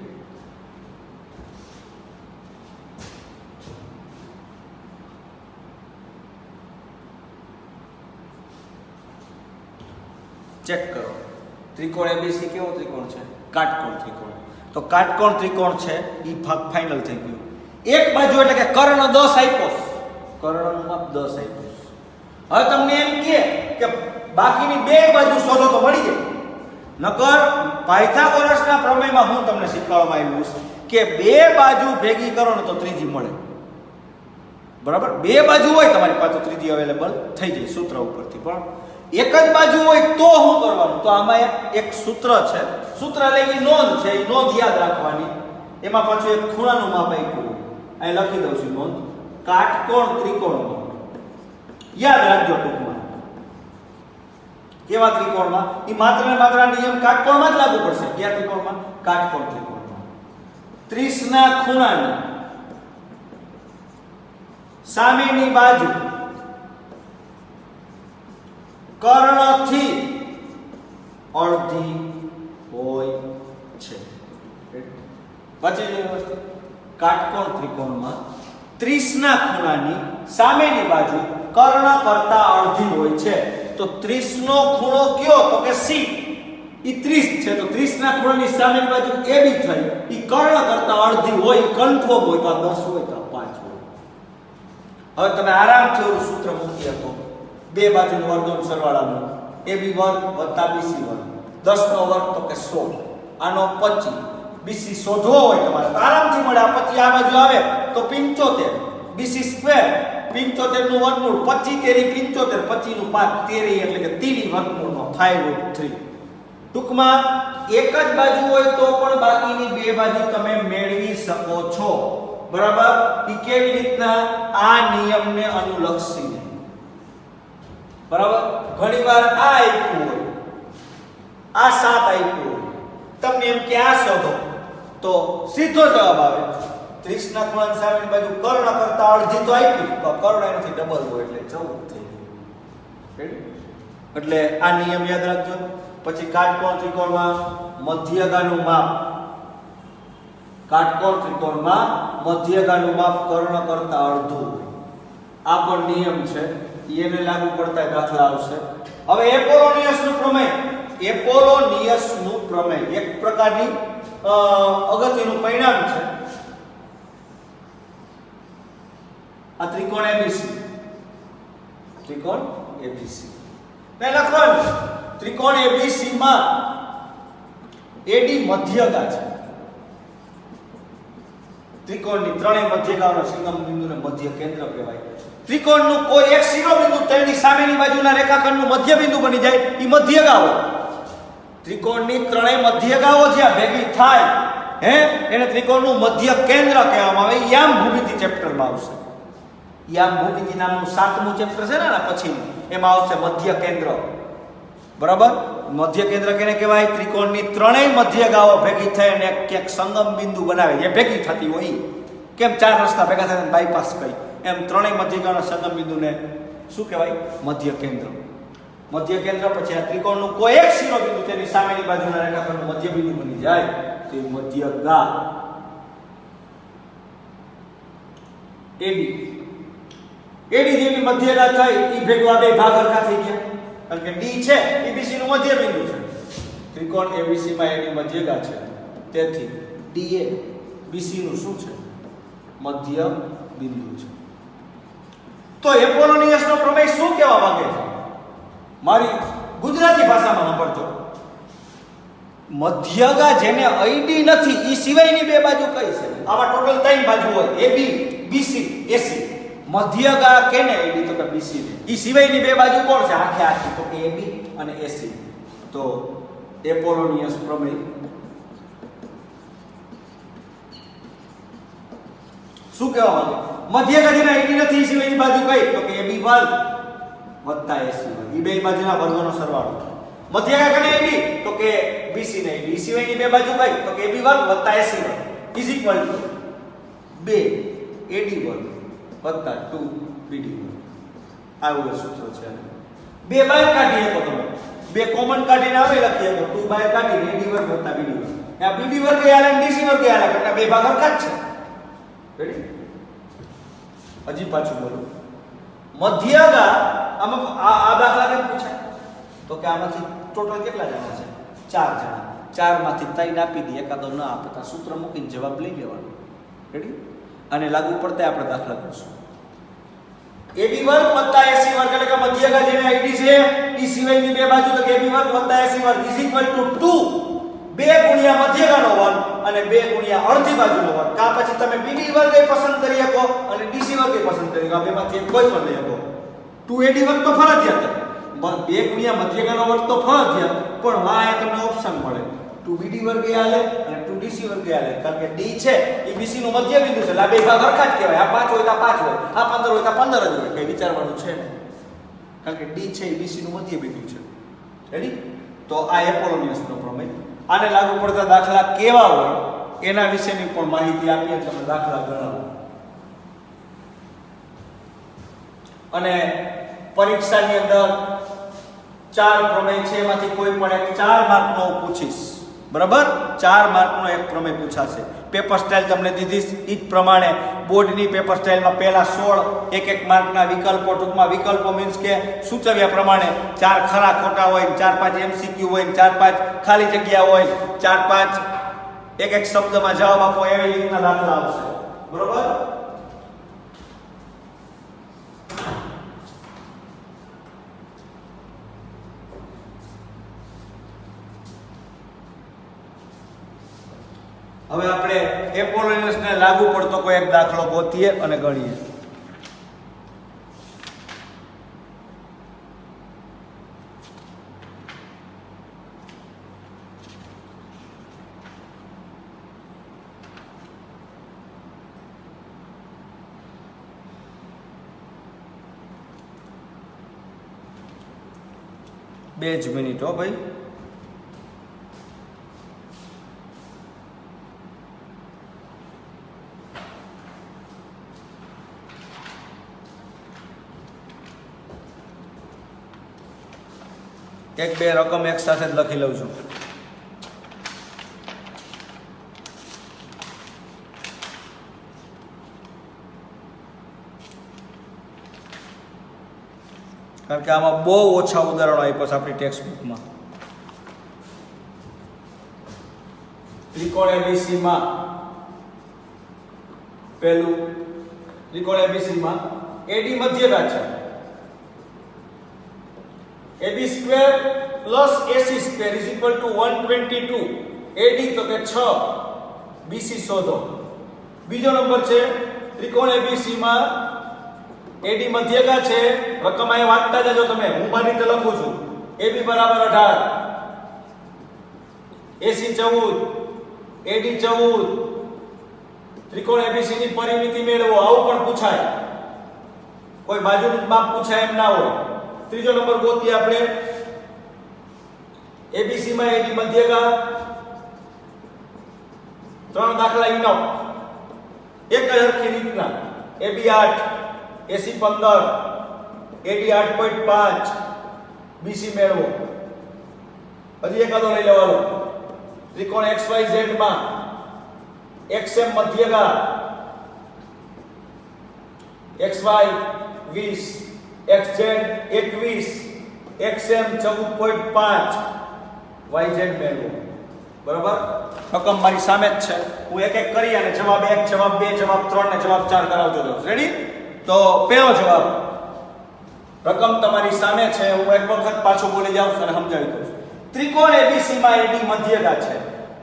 ચેક કરો. ત્રિકોણ એબીસી કેવો ત્રિકોણ છે? કાટકોણ ત્રિકોણ. તો કાટકોણ ત્રિકોણ છે એ ભાગ ફાઇનલ થઈ ગયો. એક બાજુ એટલે કે કર્ણ 10 આપ્યો. કર્ણનું માપ 10 આપ્યું. હવે તમને એમ કે બાકીની બે બાજુ શોધો તો મળી જાય. નકર પાયથાગોરસના પ્રમેયમાં હું તમને શીખવાડવામાં આવ્યું છે કે બે બાજુ ભેગી કરો ને તો ત્રીજી મળે. બરાબર, બે બાજુ હોય તમારી પાસે ત્રીજી અવેલેબલ થઈ જાય સૂત્ર ઉપરથી. પણ એક જ બાજુ હોય તો શું કરવાનું? તો આમાં એક સૂત્ર છે. સૂત્ર એટલે એ નોંધ છે. એ નોંધ યાદ રાખવાની. એમાં પાછું એક ખૂણાનું માપ આપ્યું. અહીં લખી દઉં છું નોંધ. કાટકોણ ત્રિકોણમાં યાદ રાખજો ટૂંકમાં. કેવા ત્રિકોણમાં? એ માત્ર ને માત્ર નિયમ કાટકોણમાં જ લાગુ પડશે. કયા ત્રિકોણમાં? કાટકોણ ત્રિકોણમાં. 30 ના ખૂણાની સામેની બાજુ કર્ણથી અડધી હોય છે. પછી કાટકોણ ત્રિકોણમાં 30 ના ખૂણાની સામેની બાજુ કર્ણ કરતા અડધી હોય છે. તો 30 નો ખૂણો કયો? તો કે સી. ઈ 30 છે તો 30 ના ખૂણાની સામેની બાજુ એ બી થઈ. ઈ કર્ણ કરતા અડધી હોય, કન્ફર્મ હોય તો 10 હોય તો 5 હોય. હવે તમે આરામથી ઓલું સૂત્ર મૂકી શકો. બે બાજુનો વર્ગનો સરવાળાનો AB વર્ગ વત્તા BC વર્ગ. 10 નો વર્ગ તો કે 100. આનો 25. BC શોધવો હોય તમારે તો આરામથી મળે. આ 25 આ બાજુ આવે તો 75. BC સ્ક્વેર 75 નું વર્ગમૂળ 25 તેરી 75. 25 નું 5 તેરી એટલે કે તેરી વર્ગમૂળનો 5/3. ટૂંકમાં એક જ બાજુ હોય તો પણ બાકીની બે બાજુ તમે મેળવી શકો છો. બરાબર? ઈ કેવી રીતના? આ નિયમને અનુલક્ષીને. બરાબર? ઘણીવાર આ આપ્યું હોય, આ 7 આપ્યું હોય, તમને એમ કે આ શોધો તો સીધો જવાબ આવે 30 ના ખૂણાની સામેની બાજુ કર્ણ કરતા અડધી તો આપી, તો કર્ણ એનાથી ડબલ હોય એટલે 14 થઈ ગયું. એટલે આ નિયમ યાદ રાખજો. પછી કાટકોણ ત્રિકોણમાં મધ્યગાનું માપ, કાટકોણ ત્રિકોણમાં મધ્યગાનું માપ કર્ણ કરતા અડધું હોય. આ પણ નિયમ છે. એને લાગુ પડતા દાખલા આવશે. હવે એપોલોનિયસનું પ્રમેય. એપોલોનિયસનું પ્રમેય એક પ્રકારની અગત્યનું પરિણામ છે. આ ત્રિકોણ એબીસી, ત્રિકોણ એબીસી ને લખવાનું. ત્રિકોણ એબીસી માં એડી મધ્યગા છે. ત્રિકોણની ત્રણેય મધ્યગાઓનો સંગમ બિંદુને મધ્ય કેન્દ્ર કહેવાય. ત્રિકોણનું કોઈ એક શિરોબિંદુ તેની સામેની બાજુના રેખાખંડનું મધ્ય બિંદુ બની જાય એ મધ્યગા હોય. ત્રિકોણની ત્રણેય મધ્યગાઓ જ્યાં ભેગી થાય એને ત્રિકોણનું મધ્ય કેન્દ્ર કહેવામાં આવે. યામ ભૂમિતિ ચેપ્ટરમાં આવશે. યામ ભૂમિતિ નામનું 7મું ચેપ્ટર છે ને પછીનું, એમાં આવશે મધ્ય કેન્દ્ર. બરાબર? મધ્ય કેન્દ્ર કેને કહેવાય? ત્રિકોણની ત્રણેય મધ્યગાઓ ભેગી થઈ અને ક્યાંક સંગમ બિંદુ બનાવે. એ ભેગી થતી હોય. કેમ 4 રસ્તા ભેગા થાય બાયપાસ કહી, એમ ત્રણેય મધ્યગાઓના સંગમ બિંદુને શું કહેવાય? મધ્ય કેન્દ્ર. મધ્ય કેન્દ્ર પછી આ ત્રિકોણનું કોઈ એક શિરોબિંદુ તેની સામેની બાજુના રેખાખંડનું મધ્ય બિંદુ બની જાય તો એ મધ્યગા. એબી એડી જેવી મધ્યગા થઈ ઈ ભેગું આ બે ભાગ હરખા થઈ ગયા કારણ કે ડી છે એ બીસી નું મધ્ય બિંદુ છે ત્રિકોણ એબીસી માં એડી મધ્યગા છે તેથી ડી એ બીસી નું શું છે મધ્ય બિંદુ છે તો એપોલોનિયસ નો પ્રમેય શું કહેવા માંગે છે મારી ગુજરાતી ભાષામાં સાંભળજો મધ્યગા જેને આઈડી નથી ઈ સિવાયની બે બાજુ કઈ છે આવા ટોટલ ત્રણ બાજુ હોય એબી બીસી એસી મધ્યગા કેને આઈડી તો કે બીસી ને ઈ સિવાયની બે બાજુ કોણ છે આખે આખી તો કે એબી અને એસી તો એપોલોનિયસ પ્રમેય શું કહેવા માંગે મધ્યગા જેને આઈડી નથી ઈ સિવાયની બાજુ કઈ તો કે એબી વર્ગ વત્તા એસી વર્ગ ઈ બે બાજુના વર્ગોનો સરવાળો મધ્યગા કને આઈડી તો કે બીસી ને આઈડી સિવાયની બે બાજુ કઈ તો કે એબી વર્ગ વત્તા એસી વર્ગ ઇઝ ઇક્વલ ટુ 2 એડી વર્ગ વત્તા 2 બીડી વર્ગ આવું સૂત્ર છે બે બહાર કાઢીએ તો તમે બે કોમન કાઢીને આવે લખીએ તો 2 બહાર કાઢીને એડી વર્ગ વત્તા બીડી વર્ગ આ બીડી વર્ગ એ આલે ડીસી વર્ગ એ આલે એટલે બે ભાગ હરખા જ છે રેડી હજી પાછું બોલું મધ્યગા આમાં આ દાખલા કેમ પૂછાય તો કે આમાંથી ટોટલ કેટલા જણા છે 4 જણા 4 માંથી 3 આપી દે એકાદો ન આપે તો સૂત્ર મૂકીને જવાબ લઈ લેવાનો રેડી અને લાગુ પડતે આપણે દાખલા કરશું એબી વર્ગ વત્તા એસી વર્ગ એટલે કે મધ્યગા જેને આઈડી છે ઈ સિવાયની બે બાજુ તો એબી વર્ગ વત્તા એસી વર્ગ ઇઝ ઇક્વલ ટુ 2 2 ગુણ્યા મધ્યગાનો વર્ગ અને 2 ગુણ્યા અડધી બાજુનો વર્ગ કા પછી તમે બીડી વર્ગ એ પસંદ કરી શકો અને ડીસી વર્ગ એ પસંદ કરી શકો બેમાંથી કોઈ પણ લઈ શકો 2 એડી વર્ગ તો ફરજિયાત 2 ગુણ્યા મધ્યગાનો વર્ગ તો ફરજિયાત પણ વાય તમને ઓપ્શન મળે 2 બીડી વર્ગ એ આલે અને 2 ડીસી વર્ગ એ આલે કારણ કે ડી છે એ બીસી નું મધ્ય બિંદુ છે એટલે આ બે ભાગ હરખા જ કહેવાય આ 5 હોય તો 5 હોય આ 15 હોય તો 15 જ હોય કઈ વિચારવાનું છે ને કારણ કે ડી છે એ બીસી નું મધ્ય બિંદુ છે રેડી તો આ એપોલોનિયસ નો પ્રમેય આને લાગુ પડતા દાખલા કેવા હોય એના વિશેની પણ માહિતી આપીએ તમે દાખલા ગણાવો અને પરીક્ષાની અંદર 4 પ્રમેય છે એમાંથી કોઈ પણ એક 4 માર્કનો પૂછીશ બરાબર 4 માર્કનો એક પ્રમેય પૂછાશે પેપર સ્ટાઇલ તમને દીધી ઈ જ પ્રમાણે બોર્ડની પેપર સ્ટાઇલમાં પહેલા 16 એક માર્કના વિકલ્પો ટૂંકમાં વિકલ્પો મીન્સ કે સૂચવ્યા પ્રમાણે 4 ખરા ખોટા હોય 4-5 એમસીક્યુ હોય 4-5 ખાલી જગ્યા હોય 4-5 એક શબ્દમાં જવાબ આપો એવી રીતના દાખલા આવશે બરાબર હવે આપણે એપોલોનિયસને લાગુ પડતો કોઈ એક દાખલો ગોતીએ અને ગણીએ બે જ મિનિટ હો ભાઈ એક બે રકમ એક સાથે જ લખી લઉં છું કારણ કે આમાં બહુ ઓછા ઉદાહરણો આપ્યા છે આપણી ટેક્સ્ટ બુકમાં ત્રિકોણ એબીસી માં પહેલું ત્રિકોણ એબીસી માં એડી મધ્યગા છે AB square plus AC square is equal to 122 AD તો કે 6 BC શોધો બીજો નંબર છે ત્રિકોણ ABC માં AD મધ્યગા છે રકમ અહીં વાંચતા જજો તમે હું મારી રીતે લખું છું AB બરાબર 18 AC 14 AD 14 ત્રિકોણ ABC ની પરિમિતિ મેળવો આવું પણ પૂછાય કોઈ બાજુનું માપ પૂછાય એમ ના હોય ત્રીજો નંબર ગોતીએ આપણે એબીસી માં એડી મધ્યગા 3 દાખલા ઈનો એક જ હરખી રીતના એબી 8 એસી 15 એડી 8.5 બીસી મેળવો હજી એકાદો લઈ લેવાનો ત્રિકોણ XYZ માં XM મધ્યગા xy 20, xz 21, xm 14.5, yz મેળવો. બરાબર? રકમ મારી સામે જ છે. હું એક એક કરી અને જવાબ 1, જવાબ 2, જવાબ 3 ને જવાબ 4 કરાવજો દઉં. રેડી? તો પહેલો જવાબ, રકમ તમારી સામે છે. હું એક વખત પાછું બોલી જાઉં અને સમજાવી દઉં. ત્રિકોણ ABC માં AD મધ્યગા છે.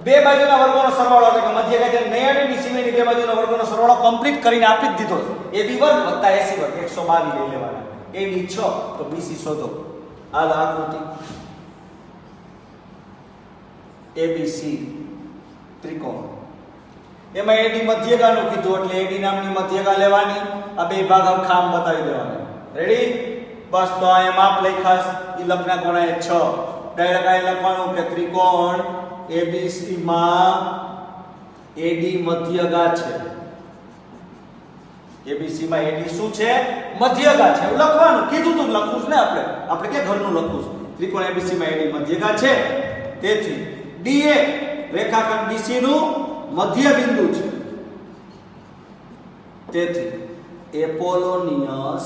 બે બાજુના વર્ગોનો સરવાળો એટલે કે મધ્યગા છે 90 ની સીમાની બે બાજુના વર્ગોનો સરવાળો કમ્પ્લીટ કરીને આપી જ દીધો. AB વર્ગ વત્તા AC વર્ગ 122 લઈ લેવાના. AD 6 તો BC શોધો. આ આકૃતિ ABC ત્રિકોણ, એમાં AD મધ્યગાનું કીધું એટલે AD નામની મધ્યગા લેવાની. આ બે ભાગ હરખા આમ બતાવી દેવાના. રેડી? બસ તો આ માપ લખાશ. ઈ લખના કોણાએ 6. ડાયરેક્ટ આ લખવાનું કે ત્રિકોણ ABC માં AD મધ્યગા છે. ABC માં AD શું છે? મધ્યગા છે. એવું લખવાનું કીધું તું લખવું છે ને આપણે કે ઘરનું લખવું છે. ત્રિકોણ ABC માં AD મધ્યગા છે. તેથી DA રેખાખંડ BC નું મધ્ય બિંદુ છે. તેથી એપોલોનિયસ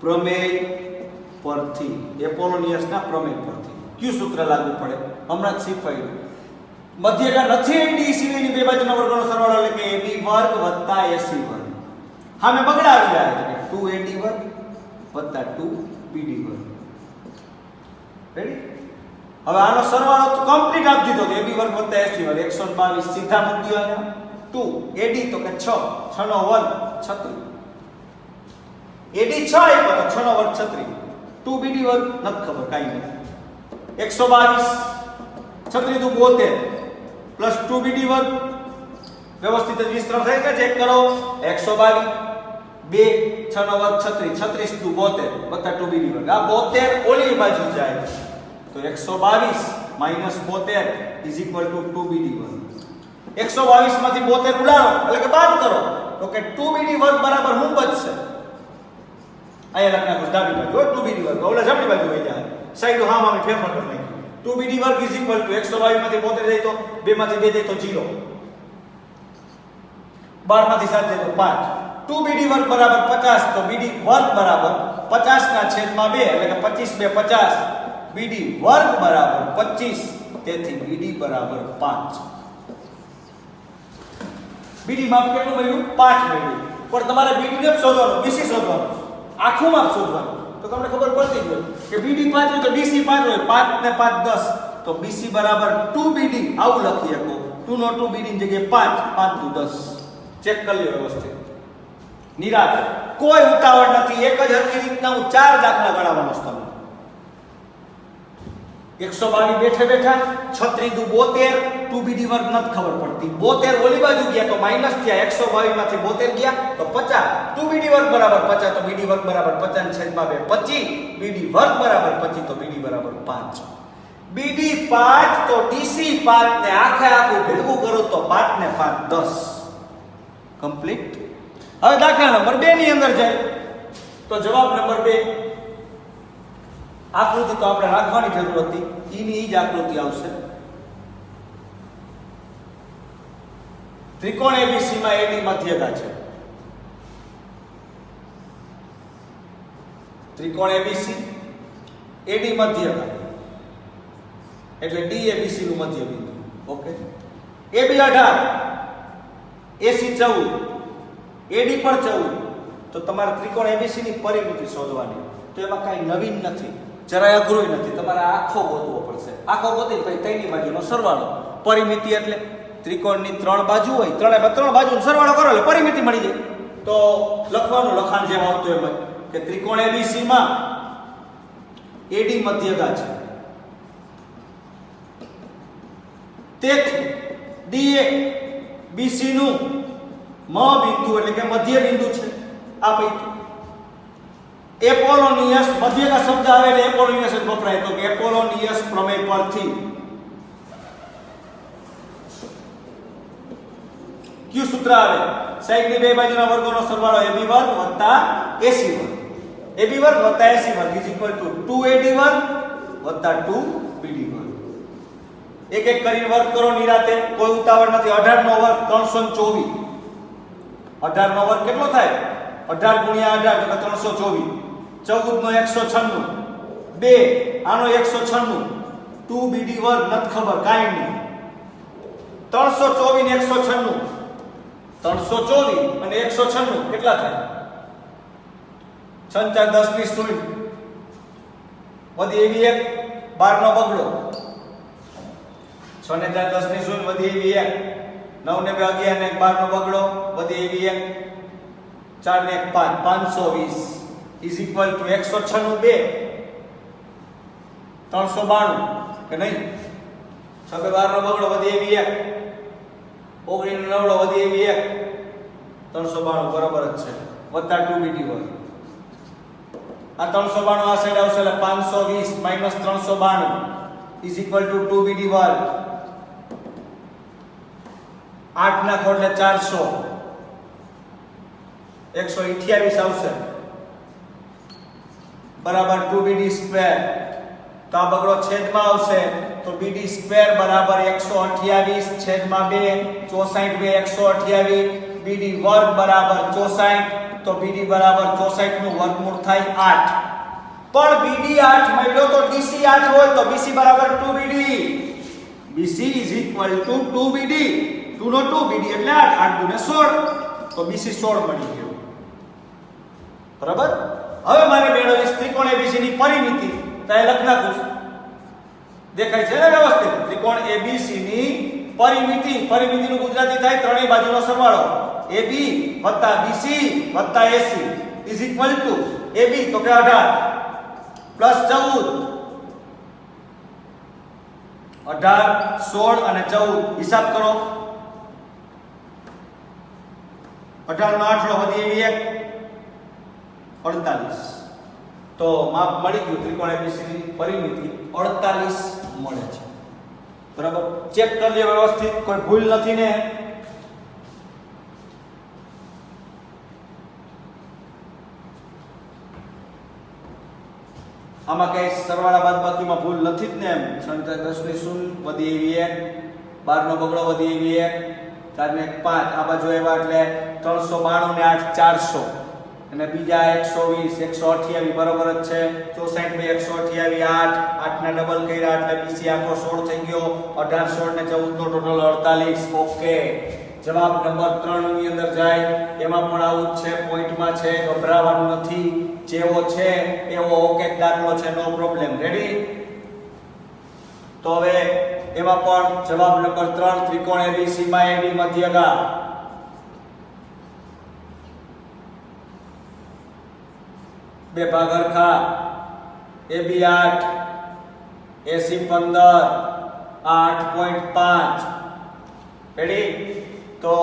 પ્રમેય પરથી, એપોલોનિયસના પ્રમેય પરથી કયું સૂત્ર લાગુ પડે? હમણાં જ શીખવાયું. મધ્યગા નથી AD સિવાયની બે બાજુના વર્ગોનો સરવાળો એટલે કે AB વર્ગ વત્તા AC વર્ગ. સામે બગડા આવી જાય છે 2AD વર્ગ વત્તા 2BD વર્ગ. રેડી? હવે આનો સરવાળો તો કમ્પ્લીટ આપી દીધો કે AB વર્ગ વત્તા AC વર્ગ 122 સીધા મૂકી દો. 2 AD તો કે 6 6 નો વર્ગ 36. AD 6 આપ્યો તો 6 નો વર્ગ 36. 2BD વર્ગ નથી ખબર, કાઈ નથી. 122 36 દુ 72 પ્લસ 2BD વર્ગ વ્યવસ્થિત વિસ્તરણ થાય કે ચેક કરો. 122 2 6 નો વર્ગ 36 36 દુ 72 વત્તા 2BD વર્ગ. આ 72 ઓલી બાજુ જાય તો 122 minus 72 is equal two 2BD વર્ગ. 122 માંથી 72 ઉડાડો એટલે કે બાદ કરો તો કે 2BD વર્ગ બરાબર શું બચશે? અહીંયા લખના કુછ ડાબી બાજુ 2BD વર્ગ ઓલા જમણી બાજુ વહી જાય. સાઈડ હામ આમે ફેરફાર કરી નાખ્યો. 2BD વર્ગ ઇઝ ઇક્વલ ટુ 122 માંથી 72 જાય તો 2 માંથી 2 જાય તો 0. 12 માંથી 7 જાય તો 5. 2BD વર્ગ બરાબર 50 તો BD વર્ગ બરાબર 50 ના છેદમાં 2 એટલે કે 25 2 50. BD વર્ગ બરાબર 25 તેથી BD બરાબર 5. BD માપ કેટલું મળ્યું? 5 મળ્યું. પણ તમારે BD ને શોધવાનું, BC શોધવાનું, આખું માપ શોધવાનું. તો તમને ખબર પડતી જ હોય કે BD 5 હોય તો BC 5 હોય. 5 ને 5 10 તો BC બરાબર 2BD આવું લખી શકો. 2 નો 2BD ની જગ્યાએ 5 5 દુ 10. ચેક કરી લો વ્યવસ્થિત. નિરાતે કોઈ ઉતાવળ નથી. એક જ હરખી રીતના હું 4 દાખલા ગણાવવાનો છું તમને. 122 બેઠે બેઠા 36 દુ 72 2BD વર્ગ નથી ખબર પડતી. 72 ઓલી બાજુ ગયા તો માઈનસ થયા. 122 માંથી 72 ગયા તો 50. 2BD વર્ગ બરાબર 50 તો BD વર્ગ બરાબર 50 ની છેદમાં 2 25. BD વર્ગ બરાબર 25 તો BD બરાબર 5. BD 5 તો DC 5 ને આખે આખું ભેગું કરો તો 5 ને 5 10 કમ્પ્લીટ. હવે દાખલા નંબર 2 ની અંદર જાય તો જવાબ નંબર 2 આકૃતિ તો આપણે રાખવાની જરૂર હતી. ઈની જ આકૃતિ આવશે. ત્રિકોણ ABC માં AD મધ્યગા છે. ત્રિકોણ ABC AD મધ્યગા એટલે DABC નું મધ્ય બિંદુ. ઓકે. AB 18 AC 14 AD પણ 14 તો તમારે ત્રિકોણ ABC ની પરિમિતિ શોધવાની. તો એમાં કાંઈ નવીન નથી, જરાય અઘરું નથી. તમારે આખો ગોતવો પડશે. આખો ગોતી પછી ત્રણની બાજુનો સરવાળો. પરિમિતિ એટલે ત્રિકોણની 3 બાજુ હોય, ત્રણ બાજુનો સરવાળો કરો એટલે પરિમિતિ મળી જાય. તો લખવાનું લખાણ જેમ આવતું એમ કે ત્રિકોણ ABC માં AD મધ્યગા છે. તેથી DA BC નું મ બિંદુ એટલે કે મધ્ય બિંદુ છે. આ પૈકી એપોલોનિયસ મધ્યગા શબ્દ આવે એટલે એપોલોનિયસ જ વપરાય. તો કે એપોલોનિયસ પ્રમેય પરથી કયું સૂત્ર આવે? સાઈડની બે બાજુના વર્ગોનો સરવાળો AB વર્ગ વત્તા AC વર્ગ. AB વર્ગ વત્તા AC વર્ગ ઇઝ ઇક્વલ ટુ 2AD વર્ગ વત્તા 2BD વર્ગ. એક એક કરીને વર્ગ કરો નિરાતે, કોઈ ઉતાવળ નથી. 18 નો વર્ગ 324 18 નો વર્ગ કેટલો થાય? 18 ગુણ્યા 18 એટલે 324. 14 નો 196. 2 આનો 196. 2bd વર્ગ નથી ખબર કાઈ નહીં. 324 ને 196. 324 અને 196 કેટલા થાય? 6 4 10 ની શૂન્ય. વધી એવી એક 12 નો બગડો. 6 ને 4 10 ની શૂન્ય વધી એવી એક 9 ને 2 11 ને 12 નો બગડો વધી એવી એક 4 ને 1 5 520 ઇઝ ઇક્વલ ટુ 196 2 392 કે નહીં? 6 2 12 નો બગડો વધી એવી એક 19 નો 9 વધી એવી એક 392 બરાબર જ છે વત્તા 2bd વર્ગ. આ 392 આ સાઈડ આવશે એટલે 520 minus 392 is equal two 2bd વર્ગ. 8 ના ખોટ એટલે 400 128 આવશે બરાબર 2bd સ્ક્વેર. તો આ બગડો છેદમાં આવશે તો bd સ્ક્વેર બરાબર 128 છેદમાં 2 64 128 bd વર્ગ બરાબર 64 તો bd બરાબર 64 નું વર્ગમૂળ થાય 8. પણ bd 8 મળ્યો તો dc 8 હોય તો bc બરાબર 2bd. bc is equal to 2bd. 2 no 2bd એટલે 8 8 ગુણ્યા 16 તો bc 16 મળી ગયો બરાબર. હવે મારે મેળવવી ત્રિકોણ abc ની પરિમિતિ તો એ લખ નાખું છું. દેખાય છે ને વ્યવસ્થિત? ત્રિકોણ abc ની પરિમિતિ. પરિમિતિનું ગુજરાતી થાય ત્રણેય બાજુનો સરવાળો ab bc ac is equal two ab તો કે 18 પ્લસ 14 18 16 અને 14 હિસાબ કરો. 18 નો 8 વધી એવી એક 48 તો માપ મળી ગયું. ત્રિકોણ abc ની પરિમિતિ 48 મળે છે બરાબર. ચેક કરી લે વ્યવસ્થિત, કોઈ ભૂલ નથી ને? આમાં કઈ સરવાળા બાદબાકીમાં ભૂલ નથી જ ને? એમ 6 10 ની શૂન્ય વધી એવી એક 12 નો બગડો વધી એવી એક 4 ને 1 5 આ બાજુ આવ્યા એટલે 392 ને 8 400 અને બીજા 120 128 બરાબર જ છે. 64 2 128 8 ના ડબલ કર્યા એટલે BC આખો 16 થઈ ગયો. 18 16 ને 14 નો ટોટલ 48. ઓકે, જવાબ નંબર 3 ની અંદર જાય. એમાં પણ આવું જ છે, પોઈન્ટમાં છે, ગભરાવાનું નથી. જેવો છે એવો ઓકે દાખલો છે, નો પ્રોબ્લેમ. રેડી? તો હવે એમાં પણ જવાબ નંબર 3 ત્રિકોણ ABC માં AD મધ્યગા બે ભાગ હરખા AB 8 AC 15 8.5. રેડી? તો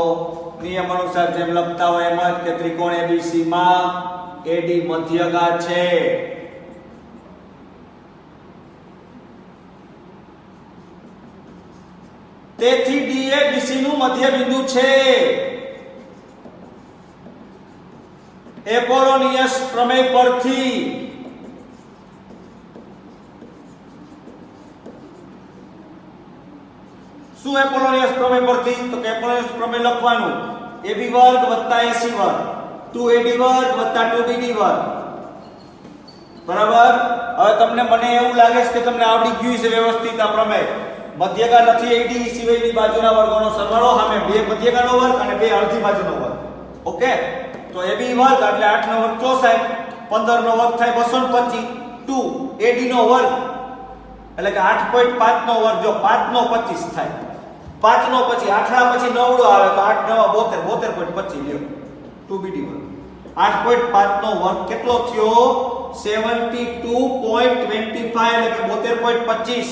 નિયમ અનુસાર જેમ લખતા હોય એમ જ કે ત્રિકોણ ABC માં AD મધ્યગા છે. તેથી D એ BC નું મધ્ય બિંદુ છે. એપોલોનિયસ પ્રમેય પરથી શું એપોલોનિયસ પ્રમેય પરથી? તો કે એપોલોનિયસ પ્રમેય લખવાનું AB વર્ગ વત્તા AC વર્ગ 2AD વર્ગ વત્તા 2BD વર્ગ બરાબર. હવે તમને મને એવું લાગે છે કે તમને આવડી ગયું છે વ્યવસ્થિત આ પ્રમેય. મધ્યગા નથી AD સિવાયની બાજુના વર્ગોનો સરવાળો, સામે બે મધ્યગાનો વર્ગ અને બે અડધી બાજુનો વર્ગ. ઓકે, તો AB વર્ગ એટલે 8 નો વર્ગ 64, 15 નો વર્ગ થાય 225, 2AD નો વર્ગ એટલે કે 8.5 નો વર્ગ જો 5 નો 25 થાય. 5 નો પછી 8 ના પછી 9 આવે તો 8 9 72, 72.25 લ્યો 2BD વર્ગ. 8.5 નો વર્ગ કેટલો થયો? 72.25 એટલે કે 72.25.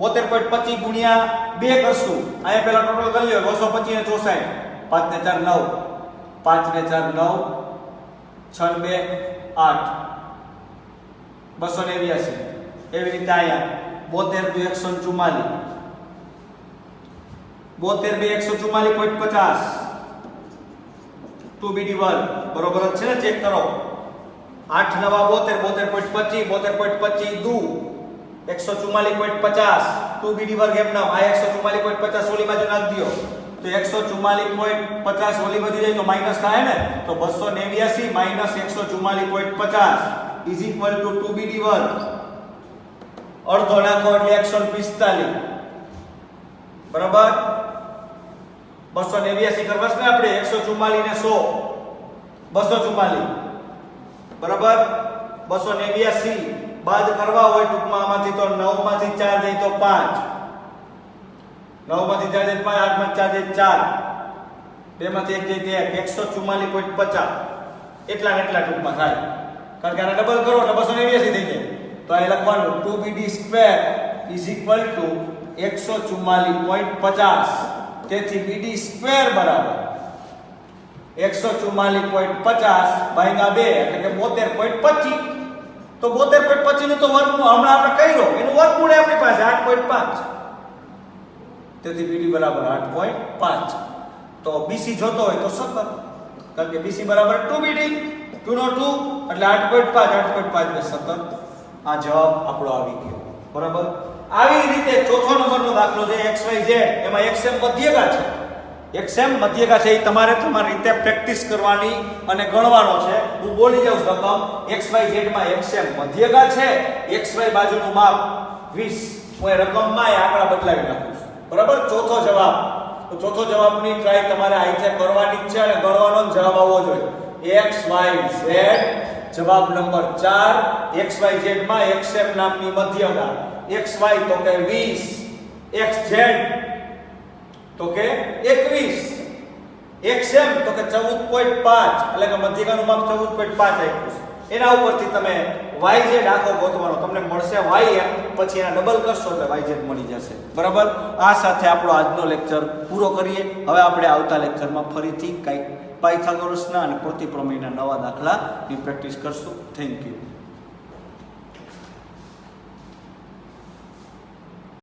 72.25 ગુણ્યા 2 કરશું. અહીંયા પહેલા ટોટલ કરી લ્યો 225 ને 64, 5 ને 4 9, 5 ને 4 9, 6 ને 2 8, 289. એવી રીતે અહીંયા 72 144, 72 144.50 2BD વર્ગ બરોબર જ છે ને? ચેક કરો. 8 નવા 72, 72.25 દુ 144.50 2BD વર્ગ એમ નામ. આ 144.50 ઓલી બાજુ નાખ દયો તો 144.50 ઓલી વધી જાય તો માઈનસ થાય ને, તો 289 minus 144.50 is equal two 2BD1. અડધો નાખો એટલે 145. બરાબર, 289 કરવા છે ને આપણે, 144 ને 100 244. બરાબર, 289 બાદ કરવા હોય ટૂંકમાં આમાંથી તો 9 માંથી 4 જાય તો 5, 9 માંથી 4 જાય 5, 8 માંથી 4 જાય 4, 2 માંથી 1 જાય 144.50 એટલા ને એટલા ટૂંકમાં થાય. કારણ કે આને ડબલ કરો એટલે 289 થઈ જાય. તો અહીં લખવાનું 2BD² ઇઝ ઇક્વલ ટુ 144.50. તેથી BD² બરાબર 144.50 ભાગ્યા 2 એટલે કે 72.25. તો 72.25 નું તો વર્ગમૂળ હમણાં આપણે કર્યો, એનું વર્ગમૂળ આપણી પાસે 8.5. તેથી BD બરાબર 8.5. તો BC જોતો હોય તો 17, કારણ કે BC બરાબર 2BD, 2 નો 2 એટલે 8.5, 8.5 ને 17. આ જવાબ આપણો આવી ગયો. બરાબર, આવી રીતે ચોથો નંબરનો દાખલો છે XYZ, એમાં XM મધ્યગા છે. XM મધ્યગા છે, એ તમારે તમારી રીતે પ્રેક્ટિસ કરવાની અને ગણવાનો છે. હું બોલી જાઉં રકમ, XYZ માં XM મધ્યગા છે, XY બાજુનું માપ 20. હું એ રકમમાં એ આંકડા બદલાવી નાખું છું. બરાબર, ચોથો જવાબ. તો ચોથો જવાબની ટ્રાય તમારે આઈથે કરવાની જ છે અને ગણવાનો જવાબ આવવો જોઈએ. XYZ જવાબ નંબર 4. XYZ માં XM નામની મધ્યગા, XY તો કે 20, XZ તો કે 21, XM તો કે 14.5 એટલે કે મધ્યગાનું માપ 14.5 આપ્યું છે. એના ઉપરથી તમે YZ આખો ગોતવાનો, તમને મળશે YM, પછી એના ડબલ કરશો એટલે YZ મળી જશે. બરાબર, આ સાથે આપણો આજનો લેક્ચર પૂરો કરીએ. હવે આપણે આવતા લેક્ચરમાં ફરીથી કંઈક પાયથાગોરસના અને પ્રતિપ્રમેયના નવા દાખલાની પ્રેક્ટિસ કરશું. Thank you.